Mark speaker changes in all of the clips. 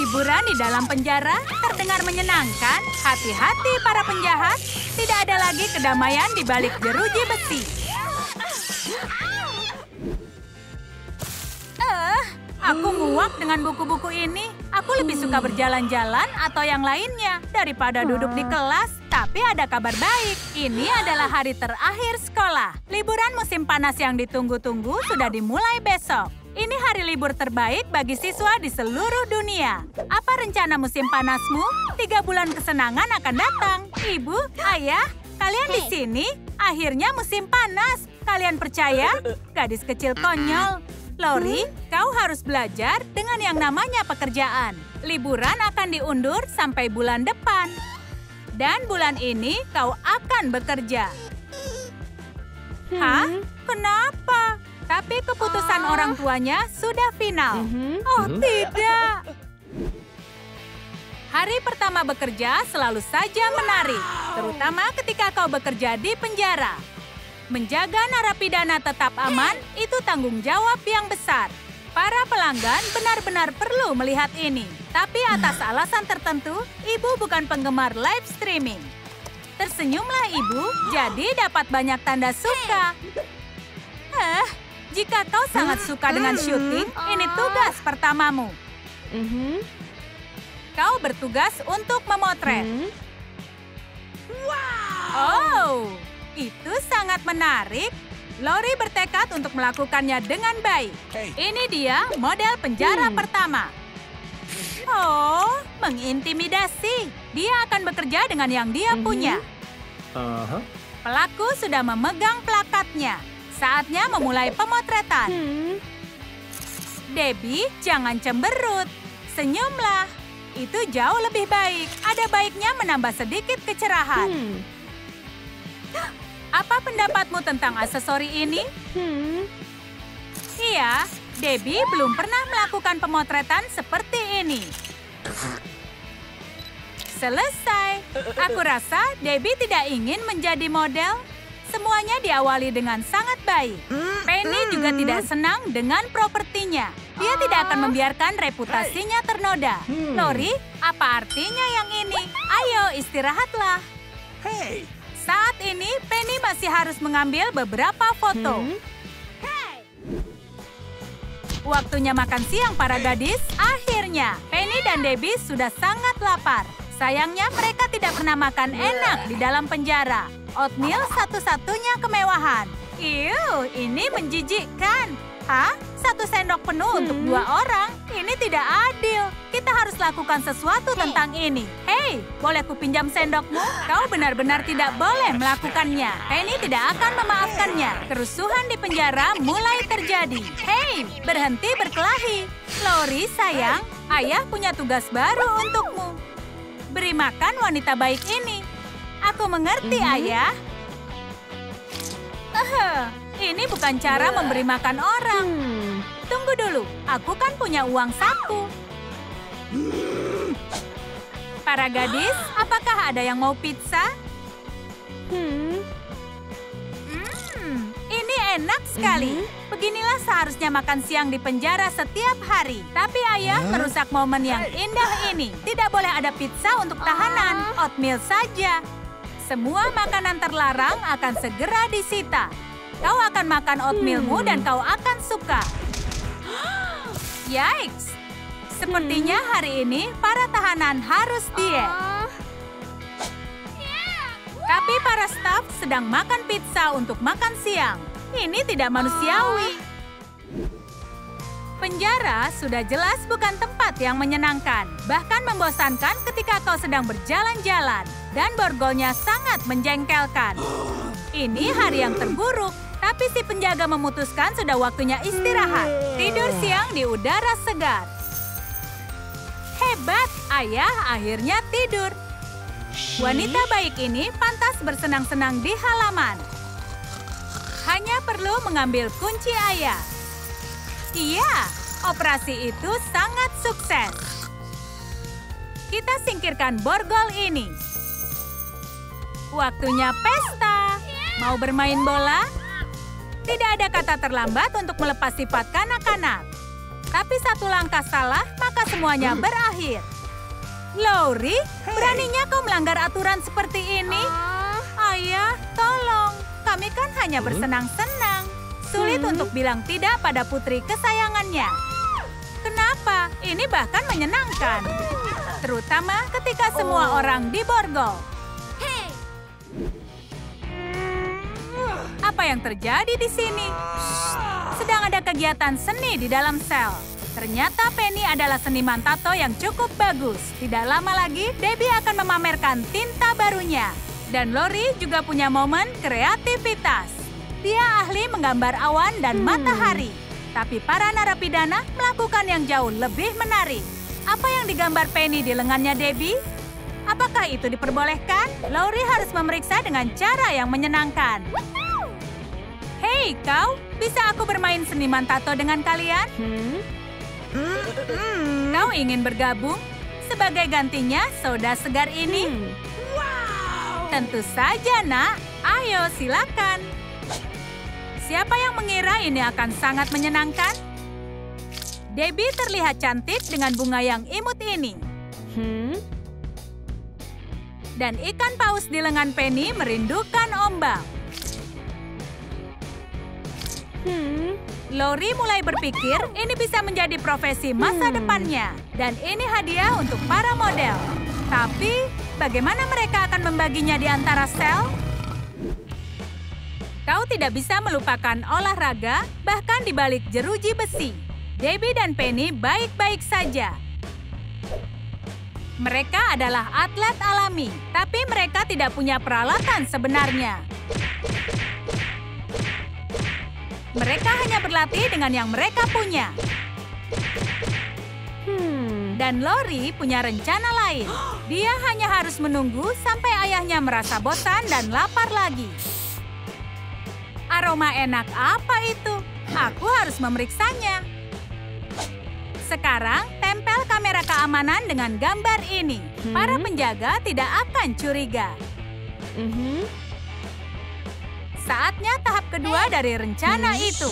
Speaker 1: Liburan di dalam penjara terdengar menyenangkan. Hati-hati para penjahat, tidak ada lagi kedamaian di balik jeruji besi. Aku muak dengan buku-buku ini. Aku lebih suka berjalan-jalan atau yang lainnya daripada duduk di kelas. Tapi ada kabar baik. Ini adalah hari terakhir sekolah. Liburan musim panas yang ditunggu-tunggu sudah dimulai besok. Ini hari libur terbaik bagi siswa di seluruh dunia. Apa rencana musim panasmu? 3 bulan kesenangan akan datang. Ibu, ayah, kalian di sini? Akhirnya musim panas. Kalian percaya? Gadis kecil konyol. Lori, kau harus belajar dengan yang namanya pekerjaan. Liburan akan diundur sampai bulan depan. Dan bulan ini kau akan bekerja. Hah? Kenapa? Tapi keputusan orang tuanya sudah final. Oh, tidak. Hari pertama bekerja selalu saja menarik. Terutama ketika kau bekerja di penjara. Menjaga narapidana tetap aman, itu tanggung jawab yang besar. Para pelanggan benar-benar perlu melihat ini. Tapi atas alasan tertentu, ibu bukan penggemar live streaming. Tersenyumlah ibu, jadi dapat banyak tanda suka. Jika kau sangat suka dengan syuting, ini tugas pertamamu. Kau bertugas untuk memotret. Oh, itu sangat menarik. Lori bertekad untuk melakukannya dengan baik. Ini dia model penjara pertama. Oh, mengintimidasi. Dia akan bekerja dengan yang dia punya. Pelaku sudah memegang plakatnya. Saatnya memulai pemotretan. Debbie, jangan cemberut. Senyumlah. Itu jauh lebih baik. Ada baiknya menambah sedikit kecerahan. Apa pendapatmu tentang aksesori ini? Iya, Debbie belum pernah melakukan pemotretan seperti ini. Selesai. Aku rasa Debbie tidak ingin menjadi model. Semuanya diawali dengan sangat baik. Penny juga tidak senang dengan propertinya. Dia tidak akan membiarkan reputasinya ternoda. Lori, apa artinya yang ini? Ayo, istirahatlah.
Speaker 2: Hey!
Speaker 1: Saat ini, Penny masih harus mengambil beberapa foto. Waktunya makan siang para gadis. Akhirnya, Penny dan Debbie sudah sangat lapar. Sayangnya mereka tidak pernah makan enak di dalam penjara. Oatmeal satu-satunya kemewahan. Iuh, ini menjijikkan. Hah? 1 sendok penuh untuk 2 orang? Ini tidak adil. Kita harus lakukan sesuatu tentang ini. Hei, boleh kupinjam sendokmu? Kau benar-benar tidak boleh melakukannya. Penny tidak akan memaafkannya. Kerusuhan di penjara mulai terjadi. Hei, berhenti berkelahi. Lori, sayang, ayah punya tugas baru untukmu. Beri makan wanita baik ini. Aku mengerti, ayah. Ini bukan cara memberi makan orang. Tunggu dulu, aku kan punya uang saku. Para gadis, apakah ada yang mau pizza? Ini enak sekali. Beginilah seharusnya makan siang di penjara setiap hari. Tapi ayah merusak momen yang indah ini. Tidak boleh ada pizza untuk tahanan, oatmeal saja. Semua makanan terlarang akan segera disita. Kau akan makan oatmealmu dan kau akan suka. Yikes! Sepertinya hari ini para tahanan harus diet. Tapi para staf sedang makan pizza untuk makan siang. Ini tidak manusiawi. Penjara sudah jelas bukan tempat yang menyenangkan. Bahkan membosankan ketika kau sedang berjalan-jalan. Dan borgolnya sangat menjengkelkan. Ini hari yang terburuk. Tapi si penjaga memutuskan sudah waktunya istirahat. Tidur siang di udara segar. Hebat, ayah akhirnya tidur. Wanita baik ini pantas bersenang-senang di halaman. Hanya perlu mengambil kunci ayah. Iya, operasi itu sangat sukses. Kita singkirkan borgol ini. Waktunya pesta. Mau bermain bola? Tidak ada kata terlambat untuk melepas sifat kanak-kanak. Tapi satu langkah salah, maka semuanya berakhir. Lori, beraninya kau melanggar aturan seperti ini? Ayah, tolong. Kami kan hanya bersenang-senang. Sulit untuk bilang tidak pada putri kesayangannya. Kenapa? Ini bahkan menyenangkan. Terutama ketika semua orang diborgol. Apa yang terjadi di sini? Sedang ada kegiatan seni di dalam sel. Ternyata Penny adalah seniman tato yang cukup bagus. Tidak lama lagi, Debbie akan memamerkan tinta barunya. Dan Lori juga punya momen kreativitas. Dia ahli menggambar awan dan matahari. Tapi para narapidana melakukan yang jauh lebih menarik. Apa yang digambar Penny di lengannya Debbie? Apakah itu diperbolehkan? Lori harus memeriksa dengan cara yang menyenangkan. Hei, kau! Bisa aku bermain seniman tato dengan kalian? Kau ingin bergabung? Sebagai gantinya, soda segar ini? Tentu saja, nak. Ayo, silakan. Siapa yang mengira ini akan sangat menyenangkan? Debbie terlihat cantik dengan bunga yang imut ini. Dan ikan paus di lengan Penny merindukan ombak. Lori mulai berpikir ini bisa menjadi profesi masa depannya. Dan ini hadiah untuk para model. Tapi, bagaimana mereka akan membaginya di antara sel? Kau tidak bisa melupakan olahraga, bahkan di balik jeruji besi. Debbie dan Penny baik-baik saja. Mereka adalah atlet alami, tapi mereka tidak punya peralatan sebenarnya. Mereka hanya berlatih dengan yang mereka punya. Dan Lori punya rencana lain. Dia hanya harus menunggu sampai ayahnya merasa bosan dan lapar lagi. Aroma enak apa itu? Aku harus memeriksanya. Sekarang, tempel kamera keamanan dengan gambar ini. Para penjaga tidak akan curiga. Saatnya tahap kedua dari rencana itu.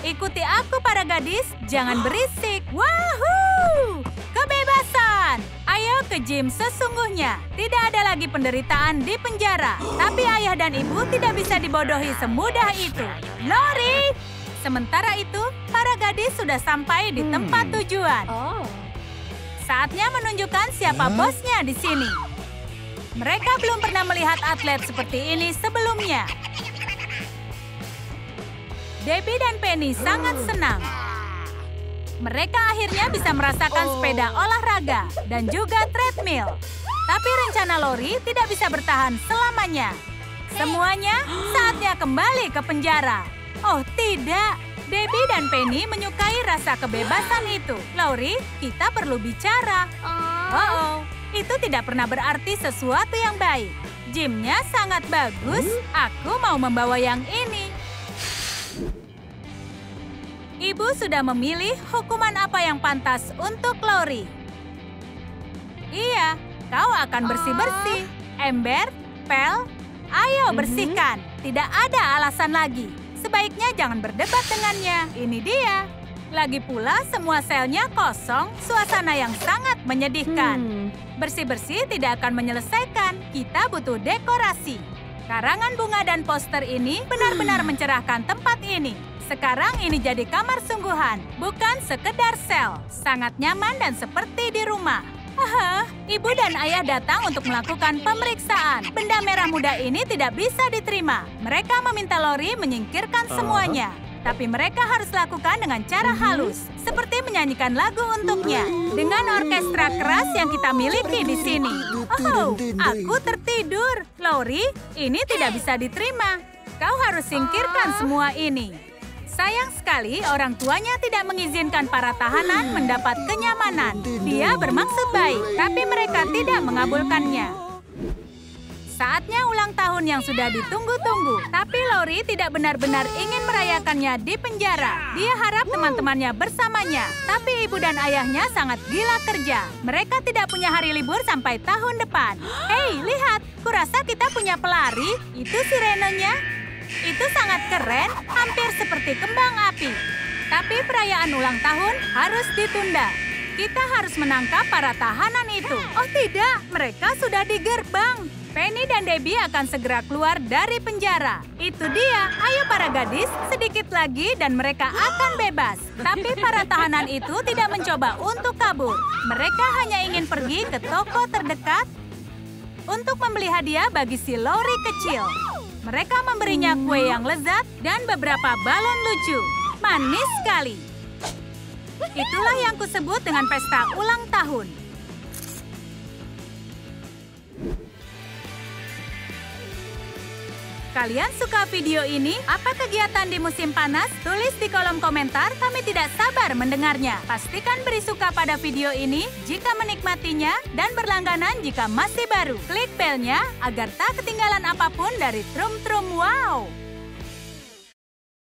Speaker 1: Ikuti aku para gadis, jangan berisik. Wahoo! Kebebasan! Ayo ke gym sesungguhnya. Tidak ada lagi penderitaan di penjara. Tapi ayah dan ibu tidak bisa dibodohi semudah itu. Lori! Sementara itu, para gadis sudah sampai di tempat tujuan. Saatnya menunjukkan siapa bosnya di sini. Mereka belum pernah melihat atlet seperti ini sebelumnya. Debbie dan Penny sangat senang. Mereka akhirnya bisa merasakan sepeda olahraga dan juga treadmill. Tapi rencana Lori tidak bisa bertahan selamanya. Semuanya saatnya kembali ke penjara. Oh tidak, Debbie dan Penny menyukai rasa kebebasan itu. Lori, kita perlu bicara. Itu tidak pernah berarti sesuatu yang baik. Gymnya sangat bagus, aku mau membawa yang ini. Ibu sudah memilih hukuman apa yang pantas untuk Lori. Iya, kau akan bersih-bersih. Ember, pel, ayo bersihkan. Tidak ada alasan lagi. Sebaiknya jangan berdebat dengannya. Ini dia. Lagi pula semua selnya kosong, suasana yang sangat menyedihkan. Bersih-bersih tidak akan menyelesaikan. Kita butuh dekorasi. Karangan bunga dan poster ini benar-benar mencerahkan tempat ini. Sekarang ini jadi kamar sungguhan, bukan sekedar sel. Sangat nyaman dan seperti di rumah. Ibu dan ayah datang untuk melakukan pemeriksaan. Benda merah muda ini tidak bisa diterima. Mereka meminta Lori menyingkirkan semuanya. Tapi mereka harus lakukan dengan cara halus, seperti menyanyikan lagu untuknya. Dengan orkestra keras yang kita miliki di sini. Aku tertidur. Lori, ini tidak bisa diterima. Kau harus singkirkan semua ini. Sayang sekali orang tuanya tidak mengizinkan para tahanan mendapat kenyamanan. Dia bermaksud baik, tapi mereka tidak mengabulkannya. Saatnya ulang tahun yang sudah ditunggu-tunggu. Tapi Lori tidak benar-benar ingin merayakannya di penjara. Dia harap teman-temannya bersamanya. Tapi ibu dan ayahnya sangat gila kerja. Mereka tidak punya hari libur sampai tahun depan. Hei, lihat. Kurasa kita punya pelari. Itu sirenenya. Itu sangat keren, hampir seperti kembang api. Tapi perayaan ulang tahun harus ditunda. Kita harus menangkap para tahanan itu. Oh tidak, mereka sudah di gerbang. Penny dan Debbie akan segera keluar dari penjara. Itu dia, ayo para gadis, sedikit lagi dan mereka akan bebas. Tapi para tahanan itu tidak mencoba untuk kabur. Mereka hanya ingin pergi ke toko terdekat untuk membeli hadiah bagi si Lori kecil. Mereka memberinya kue yang lezat dan beberapa balon lucu. Manis sekali. Itulah yang kusebut dengan pesta ulang tahun. Kalian suka video ini? Apa kegiatan di musim panas? Tulis di kolom komentar, kami tidak sabar mendengarnya. Pastikan beri suka pada video ini jika menikmatinya dan berlangganan jika masih baru. Klik belnya agar tak ketinggalan apapun dari Trum Trum Wow!